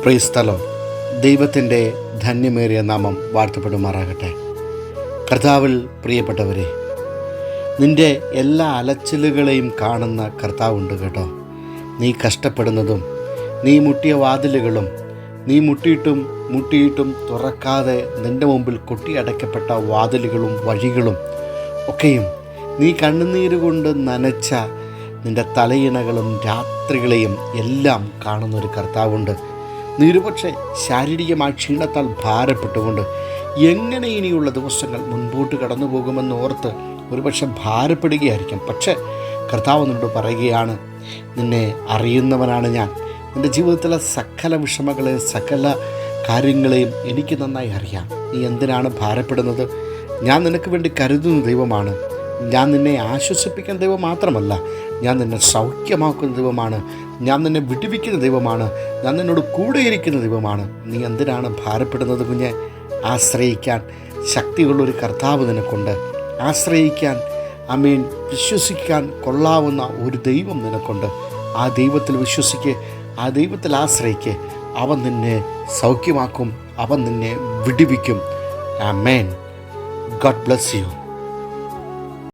Praise the Lord. ദൈവത്തിൻ്റെ ധന്യമേറിയ നാമം വാഴ്ത്തപ്പെടുമാറാകട്ടെ. കർത്താവിൽ പ്രിയപ്പെട്ടവരെ, നിൻ്റെ എല്ലാ അലച്ചിലുകളെയും കാണുന്ന കർത്താവുണ്ട് കേട്ടോ. നീ കഷ്ടപ്പെടുന്നതും നീ മുട്ടിയ വാതിലുകളും നീ മുട്ടിയിട്ടും തുറക്കാതെ നിൻ്റെ മുമ്പിൽ കൊട്ടിയടയ്ക്കപ്പെട്ട വാതിലുകളും വഴികളും ഒക്കെയും നീ കണ്ണുനീരുകൊണ്ട് നനച്ച നിൻ്റെ തലയിണകളും രാത്രികളെയും എല്ലാം കാണുന്നൊരു കർത്താവുണ്ട്. നീ ഒരുപക്ഷെ ശാരീരികമായ ക്ഷീണത്താൽ ഭാരപ്പെട്ടുകൊണ്ട് എങ്ങനെ ഇനിയുള്ള ദിവസങ്ങൾ മുൻപോട്ട് കടന്നു പോകുമെന്ന് ഓർത്ത് ഒരുപക്ഷെ ഭാരപ്പെടുകയായിരിക്കും. പക്ഷേ കർത്താവ് നിന്നോട് പറയുകയാണ്, നിന്നെ അറിയുന്നവനാണ് ഞാൻ. നിൻ്റെ ജീവിതത്തിലെ സകല വിഷമങ്ങളെയും സകല കാര്യങ്ങളെയും എനിക്ക് നന്നായി അറിയാം. നീ എന്തിനാണ് ഭാരപ്പെടുന്നത്? ഞാൻ നിനക്ക് വേണ്ടി കരുതുന്ന ദൈവമാണ്. ഞാൻ നിന്നെ ആശ്വസിപ്പിക്കുന്ന ദൈവം മാത്രമല്ല, ഞാൻ നിന്നെ സൗഖ്യമാക്കുന്ന ദൈവമാണ്. ഞാൻ നിന്നെ വിടുവിക്കുന്ന ദൈവമാണ്. ഞാൻ നിന്നോട് കൂടെയിരിക്കുന്ന ദൈവമാണ്. നീ എന്തിനാണ് ഭാരപ്പെടുന്നത് കുഞ്ഞെ? ആശ്രയിക്കാൻ ശക്തിയുള്ളൊരു കർത്താവ് നിനക്കുണ്ട്. ആശ്രയിക്കാൻ വിശ്വസിക്കാൻ കൊള്ളാവുന്ന ഒരു ദൈവം നിനക്കുണ്ട്. ആ ദൈവത്തിൽ വിശ്വസിക്ക്, ആ ദൈവത്തിൽ ആശ്രയിക്ക്. അവൻ നിന്നെ സൗഖ്യമാക്കും, അവൻ നിന്നെ വിടുവിക്കും. ആമേൻ. God bless U.